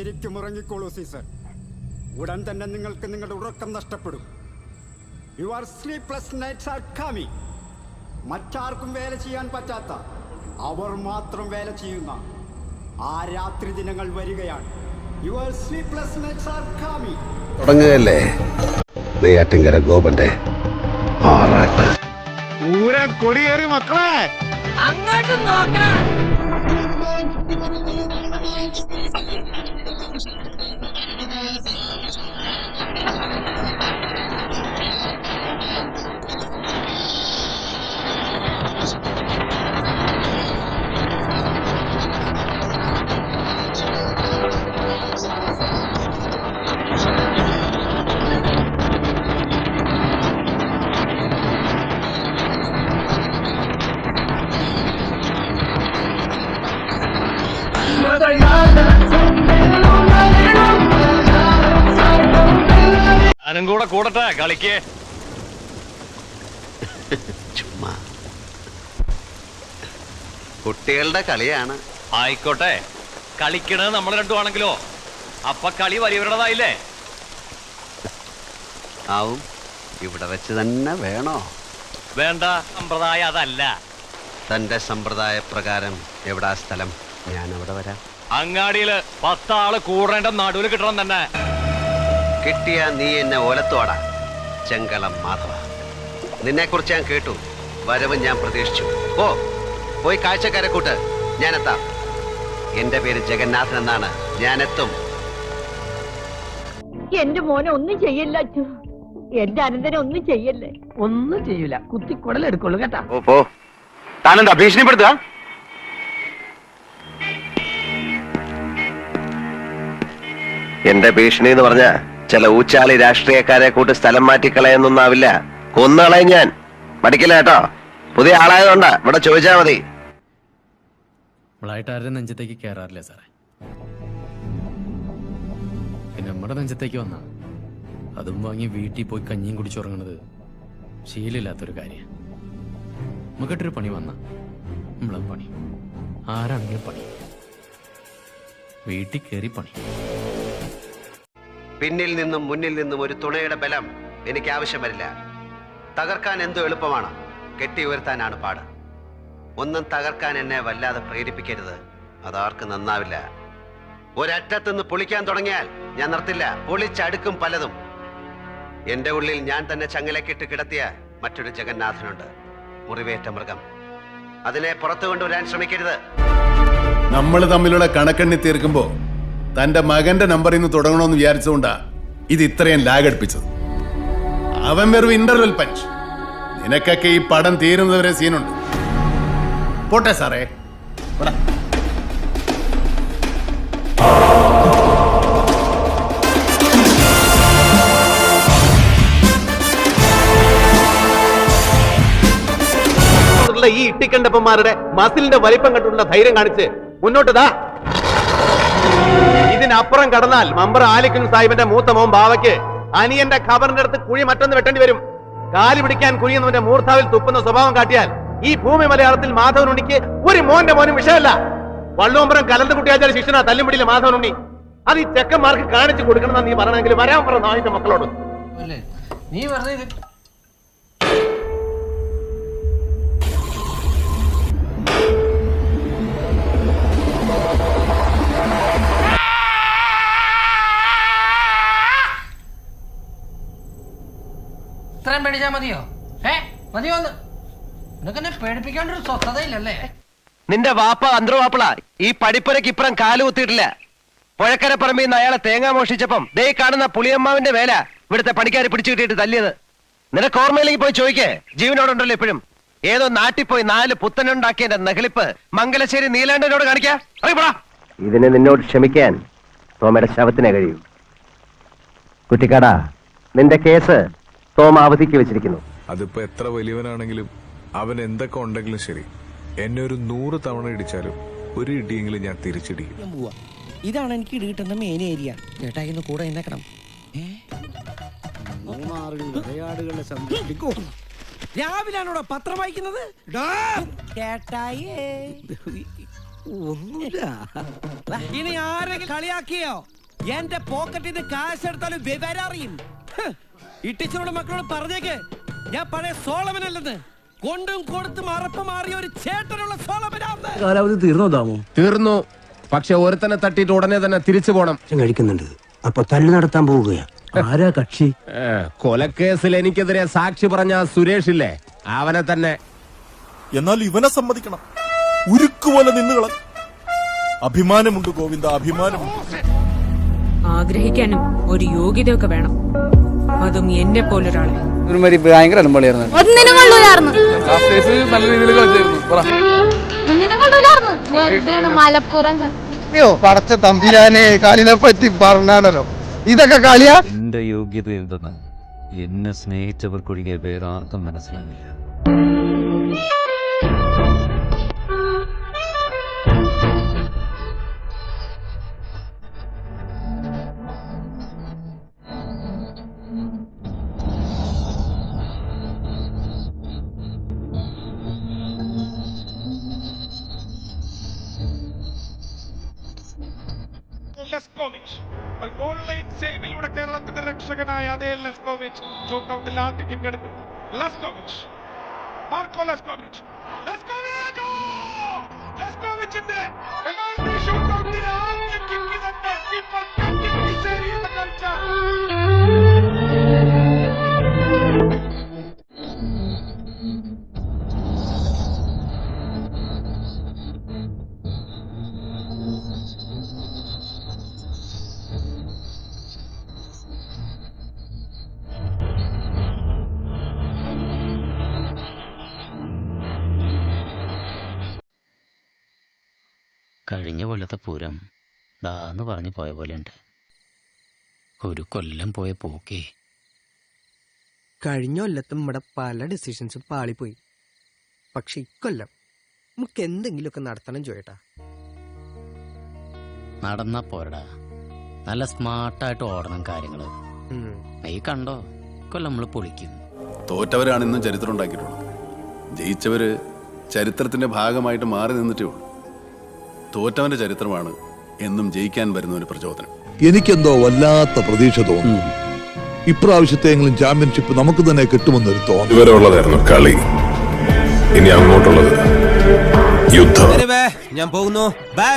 ശരിക്കും ഉറങ്ങിക്കോളൂ സീസർ. ഉടൻ തന്നെ നിങ്ങൾക്ക് നിങ്ങളുടെ ഉറക്കം നഷ്ടപ്പെടും. Your sleepless nights are coming. മറ്റാർക്കും വേല ചെയ്യാൻ പറ്റാത്ത, അവർ മാത്രം വേല ചെയ്യുന്ന ആ രാത്രി ദിനങ്ങൾ വരികയാണ്. Your sleepless nights are coming. തുടങ്ങുകയല്ലേ നെയ്യാറ്റിൻകര ഗോപന്റെ ആറാട്ട്. പൂരം കൊടിയേറി മക്കളെ, അങ്ങോട്ട് നോക്കണം. ഞാനും കൂടെ കൂടട്ടെ കളിക്ക്. ചുമ്മാ കുട്ടികളുടെ കളിയാണ്. ആയിക്കോട്ടെ, കളിക്കണത് നമ്മൾ രണ്ടുമാണെങ്കിലോ അപ്പൊ കളി വലിയവരുടേതായില്ലേ? ആവും. ഇവിടെ വെച്ച് തന്നെ വേണോ? വേണ്ട, സമ്പ്രദായം അതല്ല. തന്റെ സമ്പ്രദായ പ്രകാരം എവിടാ സ്ഥലം? ഞാൻ അവിടെ വരാം. അങ്ങാടിയില് 10 ആള് കൂടേണ്ട നടുവിൽ കിട്ടണം തന്നെ. കിട്ടിയ നീ എന്നെ ഓലത്തോടാ. ചെങ്കളം മാധവ, നിന്നെ കുറിച്ച് ഞാൻ കേട്ടു. വരവ് ഞാൻ പ്രതീക്ഷിച്ചു. പോയി കാഴ്ചക്കാരെ കൂട്ട്, ഞാനെത്താം. എന്റെ പേര് ജഗന്നാഥൻ എന്നാണ്. ഞാൻ എത്തും. എന്റെ മോനെ ഒന്നും ചെയ്യല്ല അച്ചു. എന്റെ അനന്തനെ ഒന്നും ചെയ്യല്ലേ. ഒന്നും ചെയ്യൂല, കുത്തിക്കൊടലെടുക്കുള്ളൂ കേട്ടാ. പോ. താനെന്താ ഭീഷണിപ്പെടുത്തുക? എന്റെ ഭീഷണി എന്ന് പറഞ്ഞ ചില ഊച്ചാളി രാഷ്ട്രീയക്കാരെ കൂട്ട് സ്ഥലം മാറ്റിക്കളയെന്നൊന്നാവില്ല. കൊന്നുകളയും ഞാൻ. മടിക്കില്ല കേട്ടോ. പുതിയ ആളായതുകൊണ്ടാ. ഇവിടെ ചോദിച്ചാ മതി. നമ്മളായിട്ട് ആരുടെ നെഞ്ചത്തേക്ക് കയറാറില്ല സാറേ. പിന്നെ നമ്മുടെ നെഞ്ചത്തേക്ക് വന്ന അതും വാങ്ങി വീട്ടിൽ പോയി കഞ്ഞിയും കുടിച്ചുറങ്ങണത് ശീലമില്ലാത്തൊരു കാര്യം. നമുക്കിട്ടൊരു പണി വന്ന നമ്മളും പണി, ആരാണെങ്കിലും പണി, വീട്ടിൽ കയറി പണി. പിന്നിൽ നിന്നും മുന്നിൽ നിന്നും ഒരു തുണയുടെ ബലം എനിക്ക് ആവശ്യം വരില്ല. തകർക്കാൻ എന്തോ എളുപ്പമാണ്, കെട്ടി ഉയർത്താനാണ് പാട്. ഒന്നും തകർക്കാൻ എന്നെ വല്ലാതെ പ്രേരിപ്പിക്കരുത്. അതാർക്കും നന്നാവില്ല. ഒരറ്റത്തുനിന്ന് പൊളിക്കാൻ തുടങ്ങിയാൽ ഞാൻ നിർത്തില്ല. പൊളിച്ചടുക്കും പലതും. എന്റെ ഉള്ളിൽ ഞാൻ തന്നെ ചങ്ങലക്കിട്ട് കിടത്തിയ മറ്റൊരു ജഗന്നാഥനുണ്ട്. മുറിവേറ്റ മൃഗം. അതിനെ പുറത്തു കൊണ്ടുവരാൻ ശ്രമിക്കരുത്. നമ്മൾ തമ്മിലുള്ള കണക്കെണ്ണി തീർക്കുമ്പോ തന്റെ മകന്റെ നമ്പറിൽ നിന്ന് തുടങ്ങണമെന്ന് വിചാരിച്ചുകൊണ്ടാ ഇത് ഇത്രയും ലാഗ് അടുപ്പിച്ചത്. അവൻ വെറും ഇന്റർവെൽ പഞ്ച്. നിനക്കൊക്കെ ഈ പടം തീരുന്നവരെ സീനുണ്ട്. പോട്ടെ സാറേ. ഈ ഇട്ടിക്കണ്ടപ്പന്മാരുടെ മസിലിന്റെ വലിപ്പം കണ്ടുള്ള ധൈര്യം കാണിച്ച് മുന്നോട്ട് ദാ. ഇതിനപ്പുറം കടന്നാൽ മമ്പർ ആലിക്കുൻ സാഹിബിന്റെ മൂത്ത മോൻ ബാവയ്ക്ക് അനിയന്റെ ഖബറിന്റെ അടുത്ത് കുഴി മറ്റൊന്ന് വെട്ടേണ്ടി വരും. കാലി പിടിക്കാൻ കുഴിയുന്നവന്റെ മൂർധാവിൽ തുപ്പുന്ന സ്വഭാവം കാട്ടിയാൽ ഈ ഭൂമി മലയാളത്തിൽ മാധവനുണ്ണിക്ക് ഒരു മോന്റെ മോനും വിഷയമല്ല. വള്ളുവമ്പുറം കലർന്ന കുട്ടിയാച്ചാൽ ശിക്ഷണ തല്ലുപിടിയിലെ മാധവനുണ്ണി. അത് ഈ ചെക്കന്മാർക്ക് കാണിച്ചു കൊടുക്കണം നീ പറയണമെങ്കിൽ വരാൻ പറ നായിന്റെ മക്കളോട്. നീ പറഞ്ഞ ഇത്രയും പേടിച്ചാ മതിയോ? മതിയോ? നിനക്കെന്നെ പേടിപ്പിക്കാണ്ടൊരു സ്വസ്ഥതയില്ലല്ലേ? നിന്റെ വാപ്പ അന്തർവാപ്പിള ഈ പടിപ്പുരക്ക് ഇപ്പുറം കാല് കുത്തിയിട്ടില്ല. പുഴക്കര പറമ്പിൽ നിന്ന് അയാളെ തേങ്ങ മോഷിച്ചപ്പം ദേ കാണുന്ന പുളിയമ്മാവിന്റെ വേല ഇവിടുത്തെ പണിക്കാരെ പിടിച്ചു കിട്ടിയിട്ട് തല്ലിയത്. നിനക്ക് ഓർമ്മയിലേക്ക് പോയി ചോദിക്കേ. ജീവനോടുണ്ടല്ലോ ഇപ്പോഴും. ഏതോ നാട്ടിൽ പോയി 4 പുത്തനുണ്ടാക്കിയതിന്റെ നെഹളിപ്പ് മംഗലശ്ശേരി നീലാണ്ടനോട് കാണിക്കാ. ഇതിനെ നിന്നോട് ക്ഷമിക്കാൻ തോമയുടെ ശവത്തിനെ കഴിയൂ. കുട്ടിക്കാടാ, നിന്റെ കേസ് തോമ അവധിക്ക് വെച്ചിരിക്കുന്നു. അതിപ്പോ എത്ര വലിയവനാണെങ്കിലും അവൻ എന്തൊക്കെ ഉണ്ടെങ്കിലും ശരി, എന്നെ ഒരു 100 തവണ ഇടിച്ചാലും ഒരു ഇടിയെങ്കിലും ഞാൻ തിരിച്ചിടിക്കും. ഇതാണ് എനിക്ക് ഇടി കിട്ടുന്ന മെയിൻ ഏരിയ. ചേട്ടായിന്ന് കൂടെ എഴുന്നേക്കണം. രാവിലാണോടാ പത്രം വായിക്കുന്നത്? ചേട്ടായി ഒന്നുമില്ല. ഇനി ആരെങ്കിലും കളിയാക്കിയോ എന്റെ പോക്കറ്റിൽ നിന്ന് കാശ് എടുത്താലും വിവരം അറിയും. ഇട്ടിച്ചോട് മക്കളോട് പറഞ്ഞേക്ക് ഞാൻ പഴയ സോളമനല്ലെന്ന്. കൊണ്ടും കൊടുത്തും അറപ്പ് മാറിയ ഒരു ചേട്ടനുള്ള സോളമനാന്ന്. കാലാവധി തീർന്നോ താമോ? തീർന്നു. പക്ഷെ ഒരുത്തനെ തട്ടിയിട്ട് ഉടനെ തന്നെ തിരിച്ചു പോണം. കഴിക്കുന്നുണ്ട്. അപ്പൊ തല്ലു നടത്താൻ പോവുകയാ. ആരാ കക്ഷി? കൊലക്കേസിൽ എനിക്കെതിരെ സാക്ഷി പറഞ്ഞ സുരേഷ് ഇല്ലേ, അവനെ തന്നെ. എന്നാൽ ഇവനെ സമ്മതിക്കണം. ഉരുക്കുപോലെ നിന്നുകള. അഭിമാനമുണ്ട് ഗോവിന്ദ, അഭിമാനമുണ്ട്. ആഗ്രഹിക്കാനും ഒരു യോഗ്യതയൊക്കെ വേണം. അതും എന്നെ പോലൊരാളെ. ഭയങ്കര അലമ്പളിയായിരുന്നു. പടച്ച തമ്പിരാനെ കാലിനെ പറ്റി പറഞ്ഞാണല്ലോ. ഇതൊക്കെ കളിയാ. എന്റെ യോഗ്യത എന്തെന്ന് എന്നെ സ്നേഹിച്ചവർക്കൊഴികെ വേറെ ആർക്കും മനസ്സിലാവില്ല. കേരളത്തിന്റെ രക്ഷകനായ അതേ ലെസ്കോവിച്ച് ഷൂട്ടൌട്ടിൽ ആദ്യ കിക്ക് എടുത്തു. മാർക്കോ ലെസ്കോവിച്ചിന്റെ പെനാൽറ്റി ഷൂട്ടൌട്ടിൽ ആദ്യ കിക്ക് തന്നെ കീപ്പർ ചെയ്യുന്ന കാഴ്ച. കഴിഞ്ഞ കൊല്ലത്തെ പൂരം ദാന്ന് പറഞ്ഞു പോയ പോലെയുണ്ട്. ഒരു കൊല്ലം പോയ പോക്കേ. കഴിഞ്ഞ കൊല്ലത്തും നമ്മുടെ പല ഡിസിഷൻസും പാളിപ്പോയി. പക്ഷെ ഇക്കൊല്ലം നമുക്ക് എന്തെങ്കിലുമൊക്കെ നടത്തണം ചോയേട്ടാ. നടന്നാ പോരടാ, നല്ല സ്മാർട്ടായിട്ട് ഓടണം കാര്യങ്ങള്. നീ കണ്ടോ, കൊല്ലം നമ്മള് പൊളിക്കും. തോറ്റവരാണ് ഇന്നും ചരിത്രം ഉണ്ടാക്കിയിട്ടുള്ളത്. ജയിച്ചവര് ചരിത്രത്തിന്റെ ഭാഗമായിട്ട് മാറി നിന്നിട്ടേ ഉള്ളൂ. തോറ്റവന്റെ ചരിത്രമാണ് എന്നും ജയിക്കാൻ വരുന്നവന് പ്രചോദനം. എനിക്കെന്തോ വല്ലാത്ത പ്രതീക്ഷ തോന്നുന്നു. ഇപ്രാവശ്യത്തെങ്കിലും ചാമ്പ്യൻഷിപ്പ് നമുക്ക് തന്നെ കിട്ടുമെന്നൊരു തോന്നുന്നു. ഇതുവരെ ഉള്ളതായിരുന്നു കളി, ഇനി അങ്ങോട്ടുള്ളത് യുദ്ധം. ഞാൻ പോകുന്നു. ബൈ.